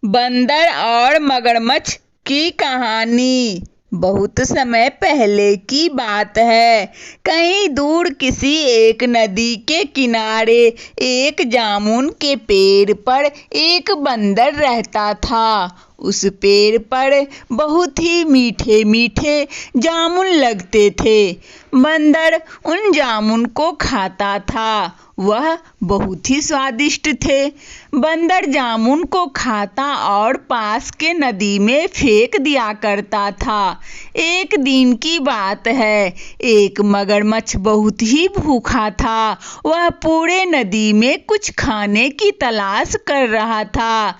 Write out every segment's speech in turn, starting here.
बंदर और मगरमच्छ की कहानी। बहुत समय पहले की बात है। कहीं दूर किसी एक नदी के किनारे एक जामुन के पेड़ पर एक बंदर रहता था। उस पेड़ पर बहुत ही मीठे मीठे जामुन लगते थे। बंदर उन जामुन को खाता था। वह बहुत ही स्वादिष्ट थे। बंदर जामुन को खाता और पास के नदी में फेंक दिया करता था। एक दिन की बात है, एक मगरमच्छ बहुत ही भूखा था। वह पूरे नदी में कुछ खाने की तलाश कर रहा था,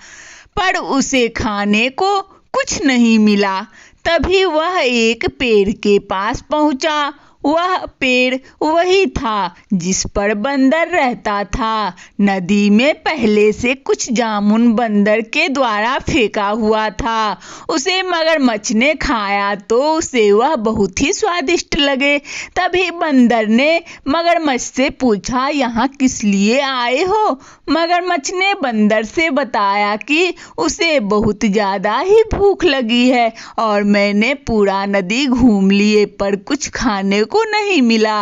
पर उसे खाने को कुछ नहीं मिला। तभी वह एक पेड़ के पास पहुंचा। वह पेड़ वही था जिस पर बंदर रहता था। नदी में पहले से कुछ जामुन बंदर के द्वारा फेंका हुआ था। उसे मगरमच्छ ने खाया तो उसे वह बहुत ही स्वादिष्ट लगे। तभी बंदर ने मगरमच्छ से पूछा, यहाँ किस लिए आए हो? मगरमच्छ ने बंदर से बताया कि उसे बहुत ज़्यादा ही भूख लगी है और मैंने पूरा नदी घूम लिए पर कुछ खाने को नहीं मिला।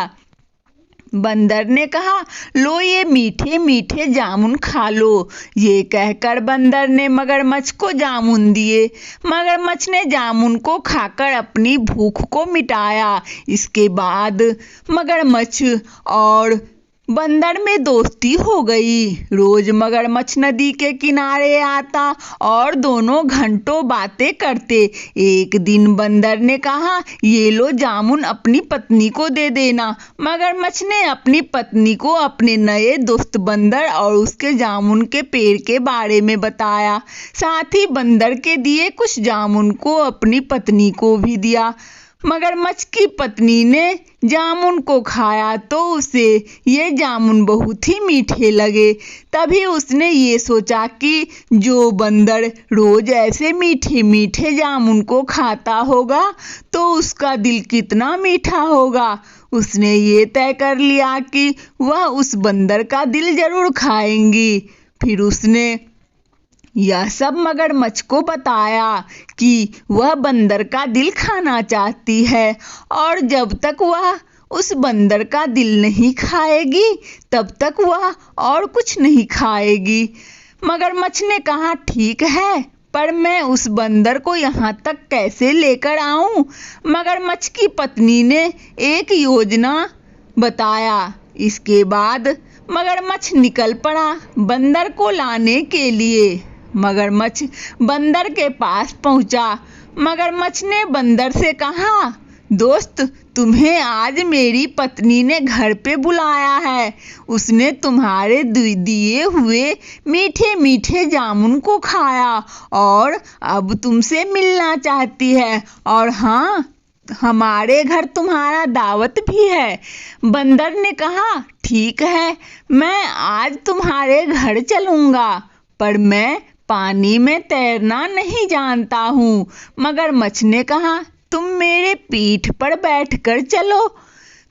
बंदर ने कहा, लो ये मीठे मीठे जामुन खा लो। ये कहकर बंदर ने मगरमच्छ को जामुन दिए। मगरमच्छ ने जामुन को खाकर अपनी भूख को मिटाया। इसके बाद मगरमच्छ और बंदर में दोस्ती हो गई। रोज मगरमच्छ नदी के किनारे आता और दोनों घंटों बातें करते। एक दिन बंदर ने कहा, ये लो जामुन अपनी पत्नी को दे देना। मगरमच्छ ने अपनी पत्नी को अपने नए दोस्त बंदर और उसके जामुन के पेड़ के बारे में बताया। साथ ही बंदर के दिए कुछ जामुन को अपनी पत्नी को भी दिया। मगरमच्छ की पत्नी ने जामुन को खाया तो उसे ये जामुन बहुत ही मीठे लगे। तभी उसने ये सोचा कि जो बंदर रोज ऐसे मीठे मीठे जामुन को खाता होगा तो उसका दिल कितना मीठा होगा। उसने ये तय कर लिया कि वह उस बंदर का दिल जरूर खाएंगी। फिर उसने यह सब मगरमच्छ को बताया कि वह बंदर का दिल खाना चाहती है और जब तक वह उस बंदर का दिल नहीं खाएगी तब तक वह और कुछ नहीं खाएगी। मगरमच्छ ने कहा, ठीक है, पर मैं उस बंदर को यहाँ तक कैसे लेकर आऊं? मगरमच्छ की पत्नी ने एक योजना बताया। इसके बाद मगरमच्छ निकल पड़ा बंदर को लाने के लिए। मगरमच्छ बंदर के पास पहुंचा। मगरमच्छ ने बंदर से कहा, दोस्त, तुम्हें आज मेरी पत्नी ने घर पे बुलाया है। उसने तुम्हारे दिए हुए मीठे मीठे जामुन को खाया और अब तुमसे मिलना चाहती है। और हाँ, हमारे घर तुम्हारा दावत भी है। बंदर ने कहा, ठीक है, मैं आज तुम्हारे घर चलूँगा, पर मैं पानी में तैरना नहीं जानता हूँ। मगरमच्छ ने कहा, तुम मेरे पीठ पर बैठकर चलो,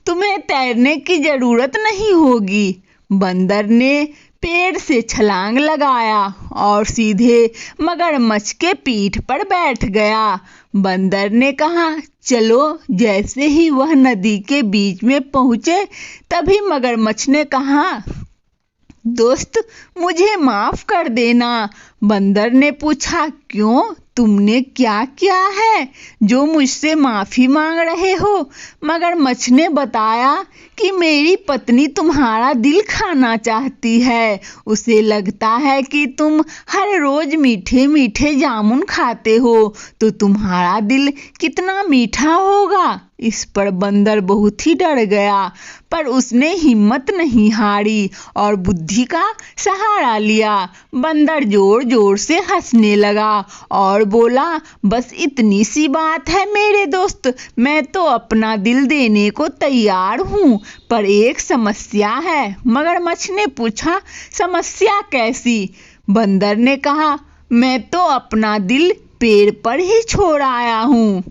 तुम्हें तैरने की जरूरत नहीं होगी। बंदर ने पेड़ से छलांग लगाया और सीधे मगरमच्छ के पीठ पर बैठ गया। बंदर ने कहा, चलो। जैसे ही वह नदी के बीच में पहुंचे तभी मगरमच्छ ने कहा, दोस्त, मुझे माफ कर देना। बंदर ने पूछा, क्यों? तुमने क्या किया है जो मुझसे माफी मांग रहे हो? मगरमच्छ ने बताया कि मेरी पत्नी तुम्हारा दिल खाना चाहती है। उसे लगता है कि तुम हर रोज मीठे मीठे जामुन खाते हो तो तुम्हारा दिल कितना मीठा होगा। इस पर बंदर बहुत ही डर गया, पर उसने हिम्मत नहीं हारी और बुद्धि का सहारा लिया। बंदर जोर जोर से हंसने लगा और बोला, बस इतनी सी बात है मेरे दोस्त, मैं तो अपना दिल देने को तैयार हूँ, पर एक समस्या है। मगरमच्छ ने पूछा, समस्या कैसी? बंदर ने कहा, मैं तो अपना दिल पेड़ पर ही छोड़ आया हूँ।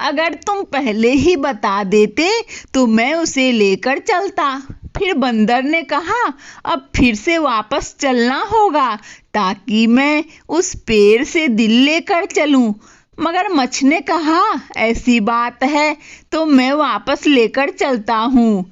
अगर तुम पहले ही बता देते तो मैं उसे लेकर चलता। फिर बंदर ने कहा, अब फिर से वापस चलना होगा ताकि मैं उस पेड़ से दिल लेकर चलूं। मगरमच्छ ने कहा, ऐसी बात है तो मैं वापस लेकर चलता हूँ।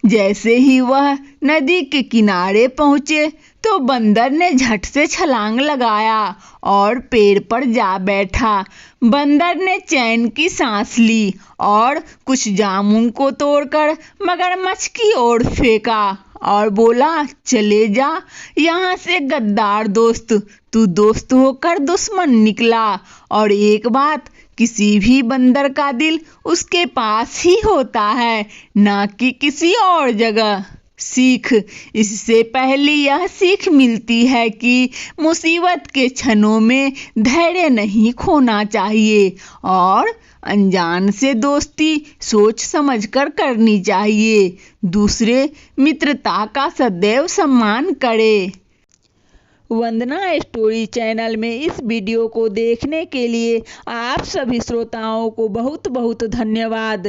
जैसे ही वह नदी के किनारे पहुंचे तो बंदर ने झट से छलांग लगाया और पेड़ पर जा बैठा। बंदर ने चैन की सांस ली और कुछ जामुन को तोड़कर मगरमच्छ की ओर फेंका और बोला, चले जा यहाँ से गद्दार दोस्त, तू दोस्त होकर दुश्मन निकला। और एक बात, किसी भी बंदर का दिल उसके पास ही होता है, ना कि किसी और जगह। सीख, इससे पहली यह सीख मिलती है कि मुसीबत के क्षणों में धैर्य नहीं खोना चाहिए और अनजान से दोस्ती सोच समझकर करनी चाहिए। दूसरे मित्रता का सदैव सम्मान करें। वंदना स्टोरी चैनल में इस वीडियो को देखने के लिए आप सभी श्रोताओं को बहुत बहुत धन्यवाद।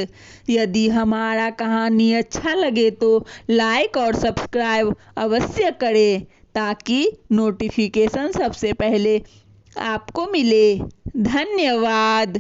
यदि हमारा कहानी अच्छा लगे तो लाइक और सब्सक्राइब अवश्य करें ताकि नोटिफिकेशन सबसे पहले आपको मिले। धन्यवाद।